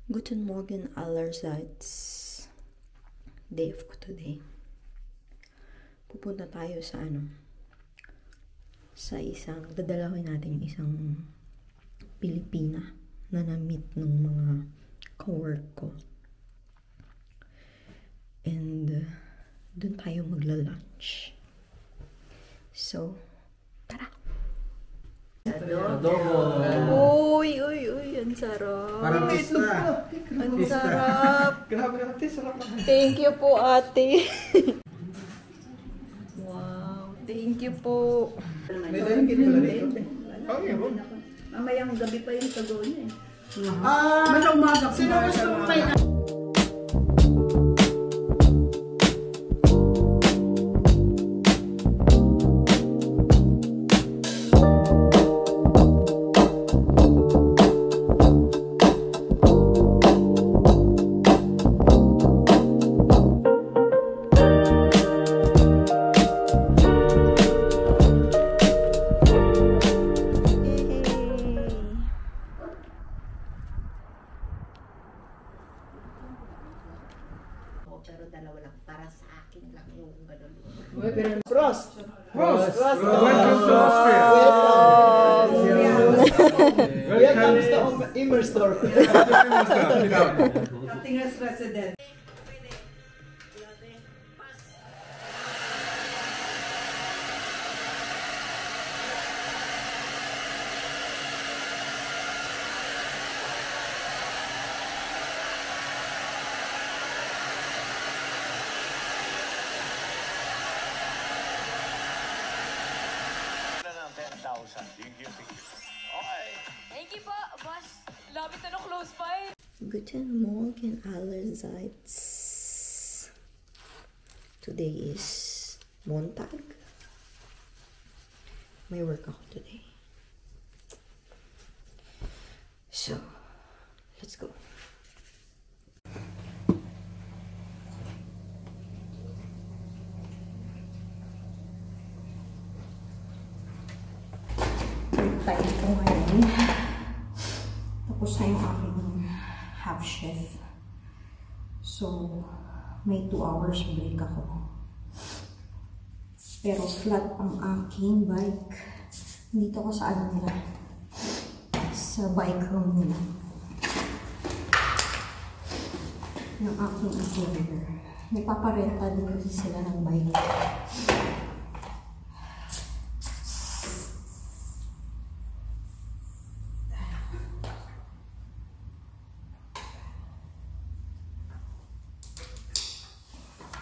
Guten Morgen allerseits. Day off ko today. Pupunta tayo sa dadalawin natin yung isang Pilipina na na-meet ng mga co-work ko. And dun tayo magla-lunch. So, tara! Adobo. Uy, ang sarap. Parang pista. Ang sarap. Grabe ate, sarap naman. Thank you po, ate. Wow, thank you po. May dahil kita pala dito. Oh, yeah, bro. Mamayang gabi pa yung tago niya eh. Basta umaga. Sino gusto mo may... Pero dalawa lang. Para sa akin lang yung gano'n. Prost! Prost! Welcome to Austria! Welcome to Immer Store! Tingas resident. Thank you po, boss. Lapit na close by. Guten Morgen allerseits. Today is Montag. May work ako today. So, let's go. Time ko ngayon. Tapos na yung aking half shift. So, may 2 hours break ako. Pero flat ang aking bike. Dito ko sa nila. Sa bike room nila. Yung aking employer. Nagpaparenta din kasi sila ng bike.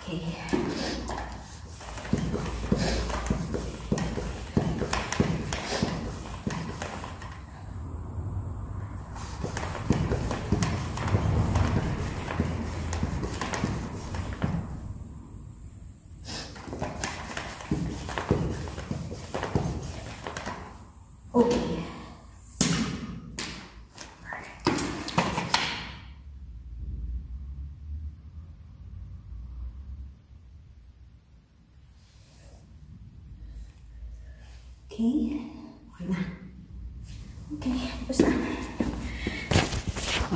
Okay. Okay. Okay. Okay na. Okay. Tapos na.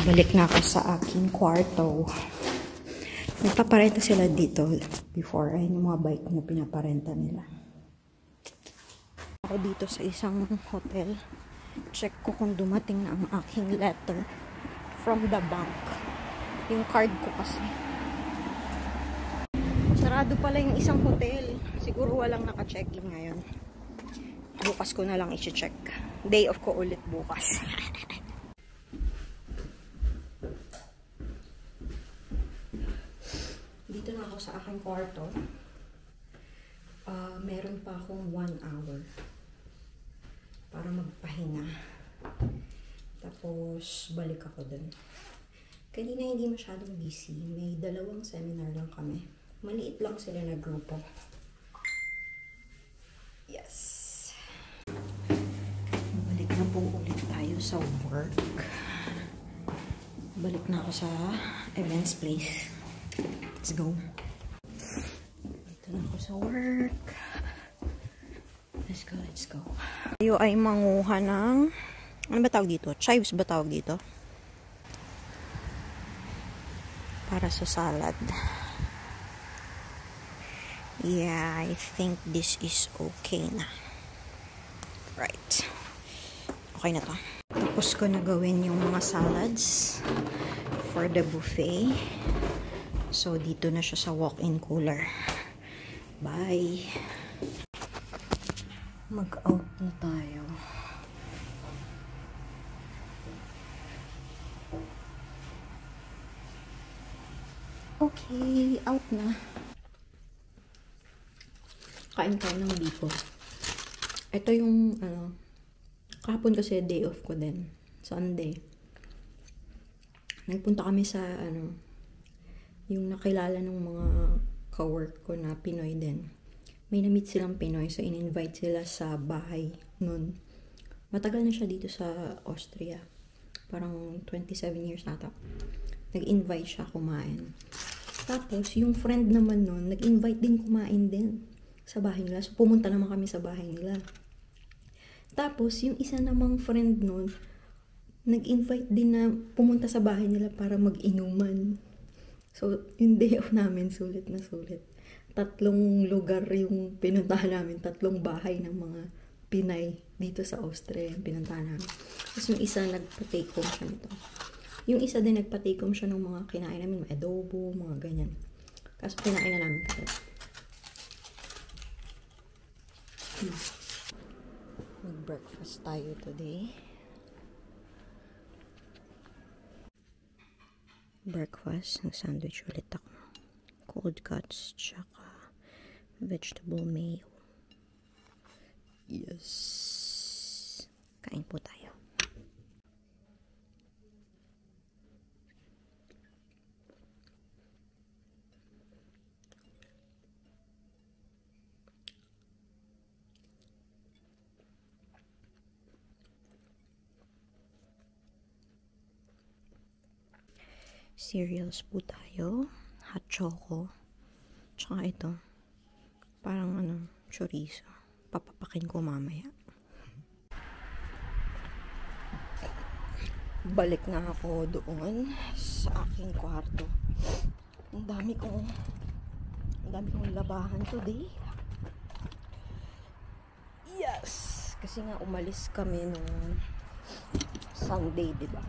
Balik na ako sa aking kwarto. Nagpaparenta sila dito before. Ayun yung mga bike na pinaparenta nila. Ako dito sa isang hotel. Check ko kung dumating na ang aking letter from the bank. Yung card ko kasi. Sarado pala yung isang hotel. Siguro walang naka-check-in ngayon. Bukas ko na lang i-check. Day off ko ulit bukas. Dito na ako sa aking kwarto. Meron pa akong 1 hour para magpahinga. Tapos, balik ako dun. Kanina hindi masyadong busy. May 2 seminar lang kami. Maliit lang sila na grupo. Yes. Balik na po ulit tayo sa work. Balik na ako sa events place. Let's go. Dito na ako sa work. Let's go, let's go. Tayo ay manguha ng... Ano ba tawag dito? Chives ba tawag dito? para sa salad. Yeah, I think this is okay na. Right. Okay na to. Tapos ko na gawin yung mga salads for the buffet. So, dito na siya sa walk-in cooler. Bye! Mag-out na tayo. Okay, out na. Kain tayo ng biko. Ito yung, kahapon kasi day off ko din. Sunday. Nagpunta kami sa, yung nakilala ng mga ka-work ko na Pinoy din. May na-meet silang Pinoy, so in-invite sila sa bahay nun. Matagal na siya dito sa Austria. Parang 27 years ata. Nag-invite siya kumain. Tapos, yung friend naman nun, nag-invite din kumain din sa bahay nila. So, pumunta naman kami sa bahay nila. Tapos, yung isa namang friend nun, nag-invite din na pumunta sa bahay nila para mag-inuman. So, yung day off namin, sulit na sulit. 3 lugar yung pinuntahan namin. 3 bahay ng mga Pinay dito sa Austria yung pinuntahan namin. Tapos, yung isa nagpa-take home siya nito. Yung isa din nagpa-take home siya ng mga kinain namin, mga adobo, mga ganyan. Kaso kinain na namin kasi. Mag-breakfast tayo today. Breakfast, nag-sandwich ulit ako. Cold cuts, tsaka vegetable mayo. Yes! Kain po tayo. Cereals po tayo. Hot choco. Tsaka ito. Parang chorizo. Papapakin ko mamaya. Balik na ako doon sa aking kwarto. Ang dami kong labahan today. Yes! Kasi nga umalis kami nung Sunday, diba?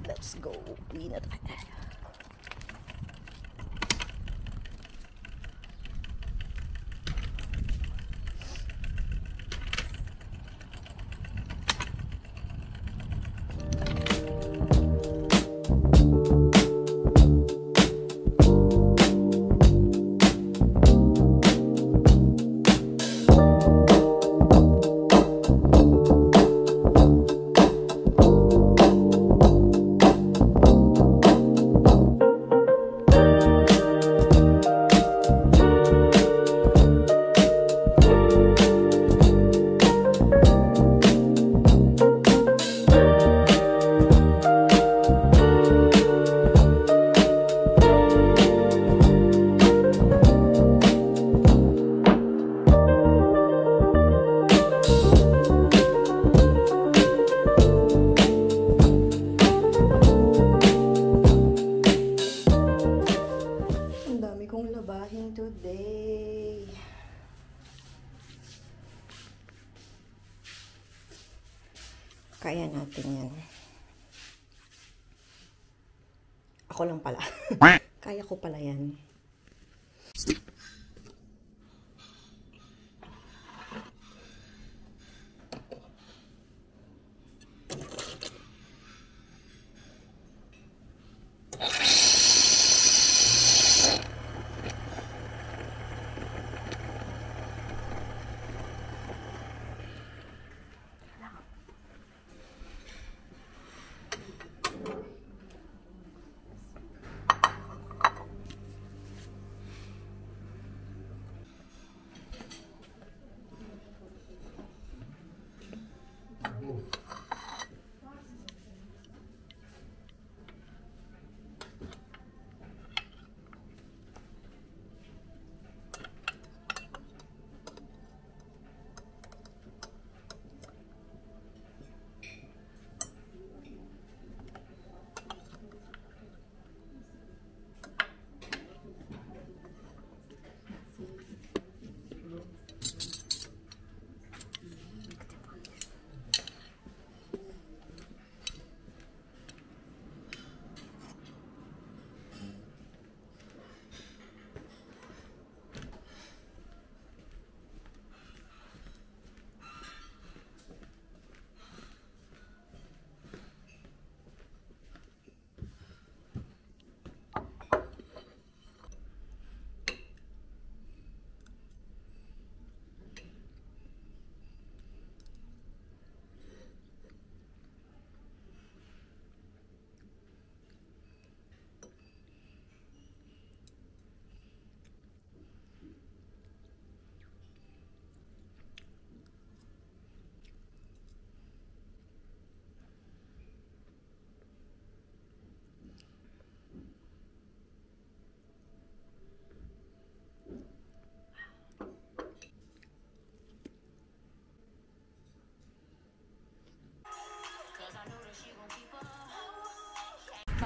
Let's go. Uwi na tayo. Today. Kaya natin yan. Ako lang pala. Kaya ko pala yan.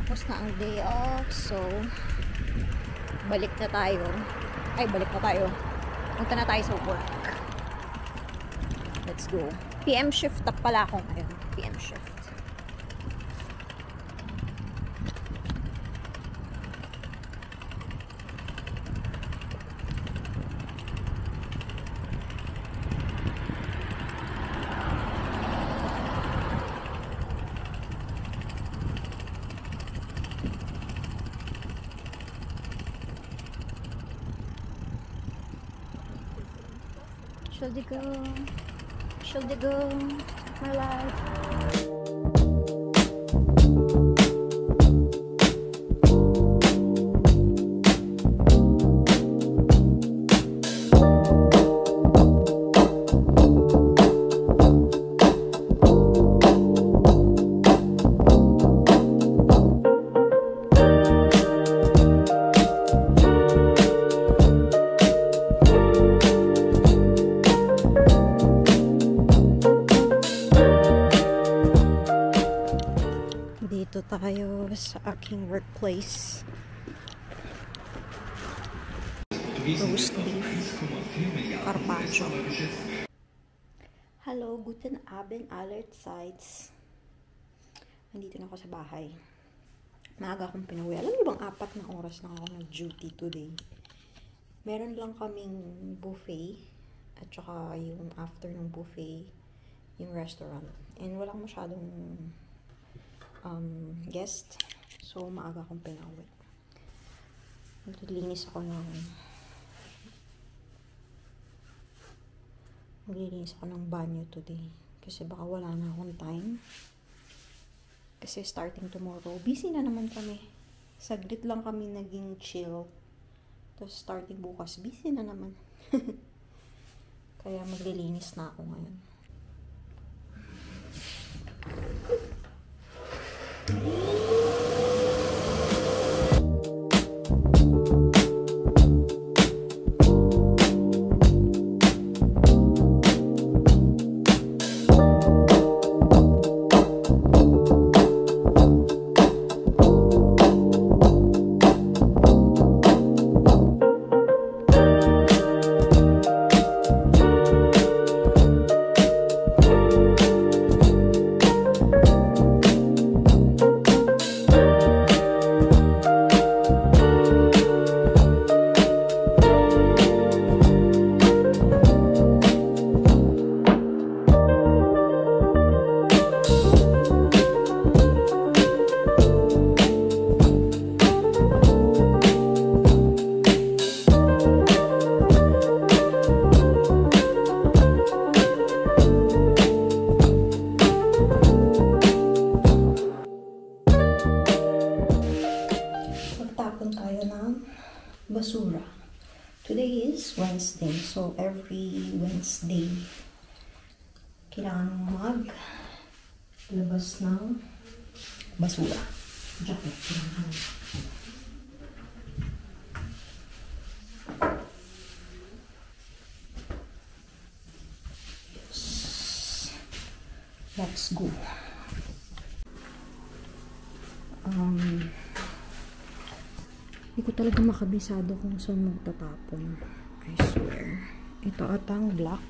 Tapos na ang day off. So, balik na tayo. Punta na tayo sa work. Let's go. PM shift up pala ako ngayon. PM shift. Should they go, my life. Dito tayo sa aking workplace. Roast beef, carpaccio. Hello, guten Abend allerseits. Nandito na ako sa bahay. Maaga akong pinuwi. Alam niyo bang 4 na oras na ako nag-duty today? Meron lang kaming buffet at saka yung after ng buffet, yung restaurant. And walang masyadong guest. So, maaga akong pinawi. Maglilinis ako ng banyo today. Kasi baka wala na akong time. Kasi starting tomorrow, busy na naman kami. Saglit lang kami naging chill. Tapos starting bukas, busy na naman. Kaya maglilinis na ako ngayon. Basura. Today is Wednesday, so every Wednesday kailangan labas ng basura. Jacket. Yes. Let's go. Hindi ko talaga makabisado kung saan magtatapon. I swear. Ito atang black.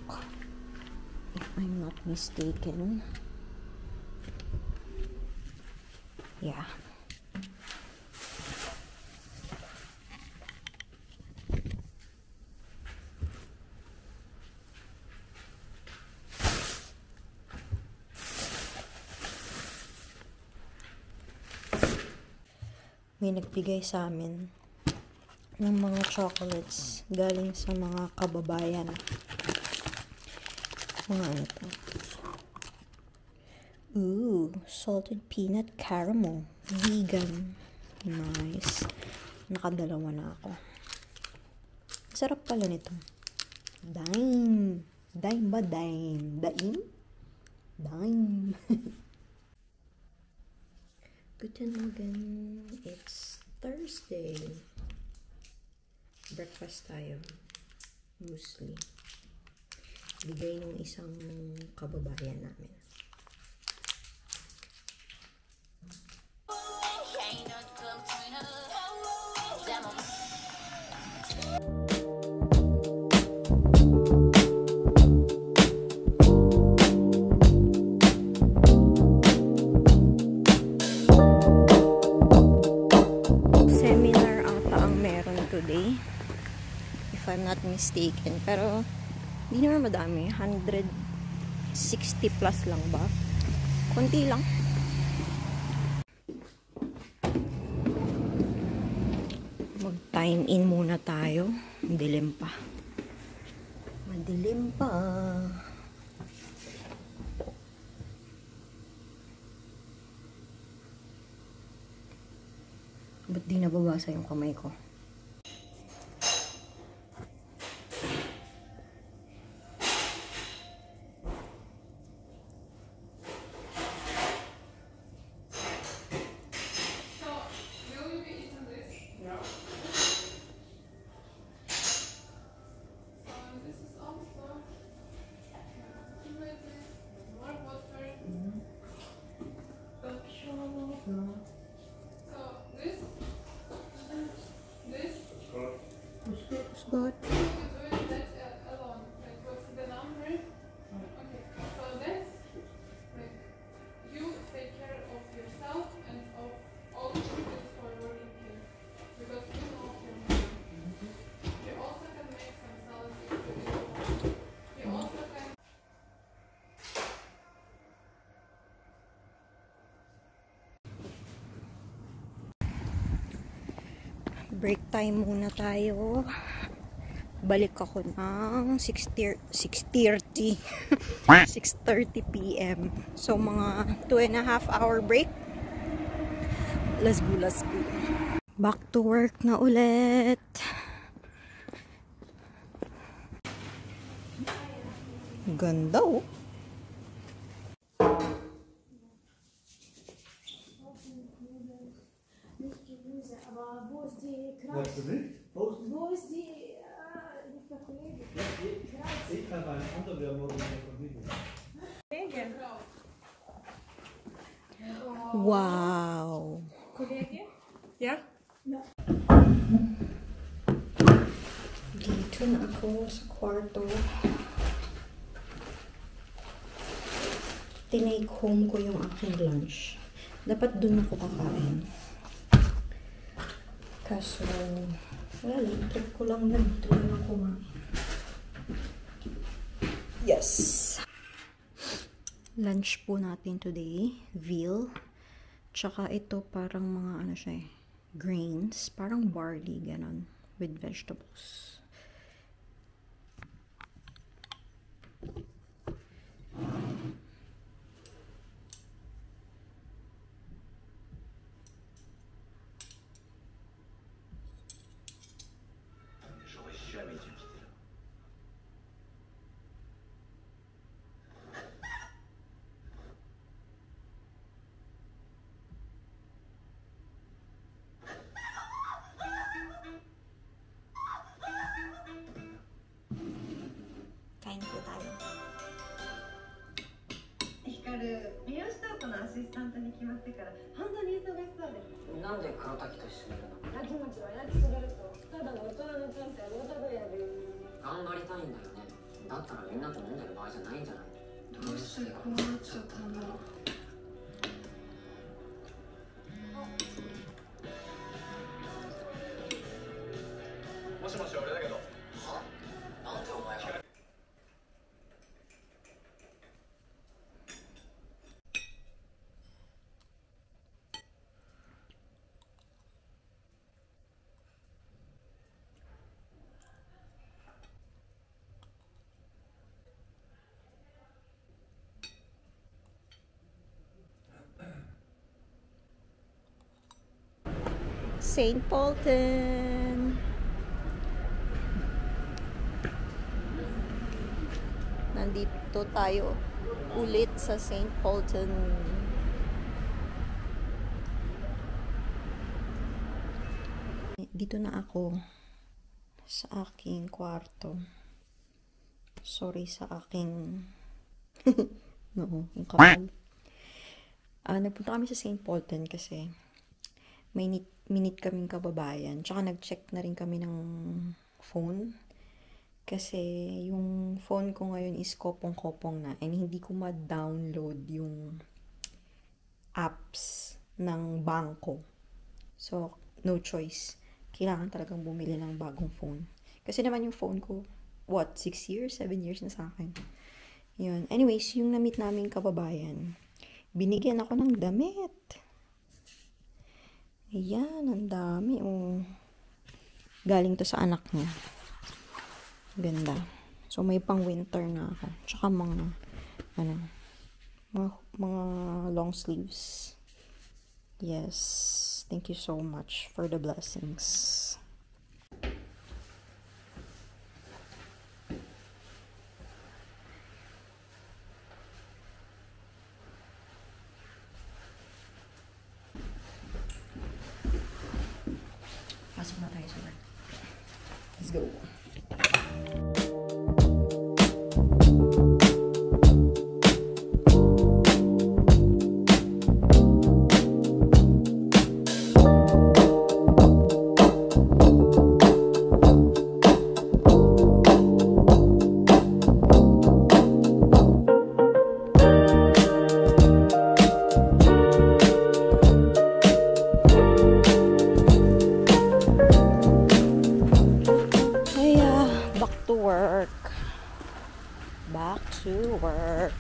If I'm not mistaken. Yeah. May nagbigay sa amin ng mga chocolates galing sa mga kababayan. Mga ano to? Ooh, salted peanut caramel. Vegan. Nice. Nakadalawa na ako. Sarap pala nito. Dime. Dime ba? Dime. Daim? Dime. Guten Morgen. It's Thursday. Breakfast tayo. Muesli. Bigay ng isang kababayan namin. mistaken. Pero, hindi naman madami. 160 plus lang ba? Konti lang. Mag-time in muna tayo. Madilim pa. Madilim pa. Ba't di nababasa yung kamay ko? Good. Break time muna tayo. Balik ako ng 6:30 p.m. So, mga 2.5 hour break. Let's go, let's go. Back to work na ulit. Ganda, oh. Wow. Ja? Dito na ako sa kwarto. Tinake home ko yung aking lunch. Dapat dun ako kakain. Kaso, well, trip ko lang na dito na ako kumain. Yes! Lunch po natin today, veal. Tsaka ito parang mga ano siya grains, parang barley, ganon, with vegetables. Kain po tayo. 美容師トークのアシスタントに決まってから本当に忙しそうです。なんで黒滝と一緒にいるの？焼き餅は焼きすぎるとただの大人の人生をたどやる。頑張りたいんだよね。だったらみんなと飲んでる場合じゃないんじゃない？どうしてこうなっちゃったんだろう。もしもし俺だけど。は？なんでお前が？St. Polten. Nandito tayo ulit sa St. Polten. Dito na ako sa aking kwarto. Sorry sa aking no, yung kapal. Nagpunta kami sa St. Polten kasi may minute kaming kababayan. Tsaka nag-check na rin kami ng phone. Kasi yung phone ko ngayon is kopong-kopong na. And hindi ko ma-download yung apps ng bangko. So, no choice. Kailangan talagang bumili ng bagong phone. Kasi naman yung phone ko, 6 years, 7 years na sa akin. Yun. Anyways, yung na-meet namin kababayan, binigyan ako ng damit. Ayan, ang dami. Oh. Galing to sa anak niya. Ganda. So, may pang winter na ako. Tsaka mga long sleeves. Yes. Thank you so much for the blessings. Pasok na tayo sa work. Let's go. Back to work.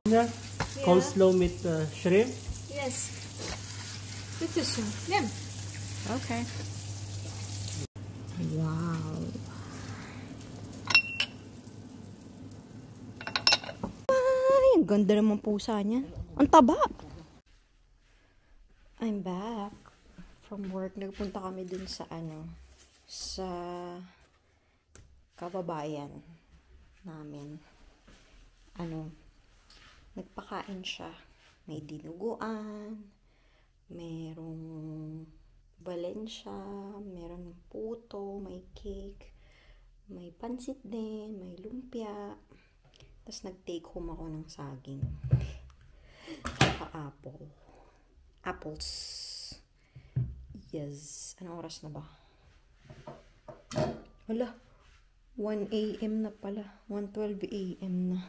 Yeah. Coleslaw with shrimp. Yes. Bitte schön. Nimm. Okay. Wow. Ay, ang ganda naman pusa niya. Ang taba. I'm back from work. Nagpunta kami dun sa sa kababayan namin. Nagpakain siya. May dinuguan, merong Valencia, merong puto, may cake, may pansit din, may lumpia. Tapos nag-take home ako ng saging. Saka apples. Yes. Anong oras na ba? Wala. 1 a.m. na pala. 1:12 a.m. na.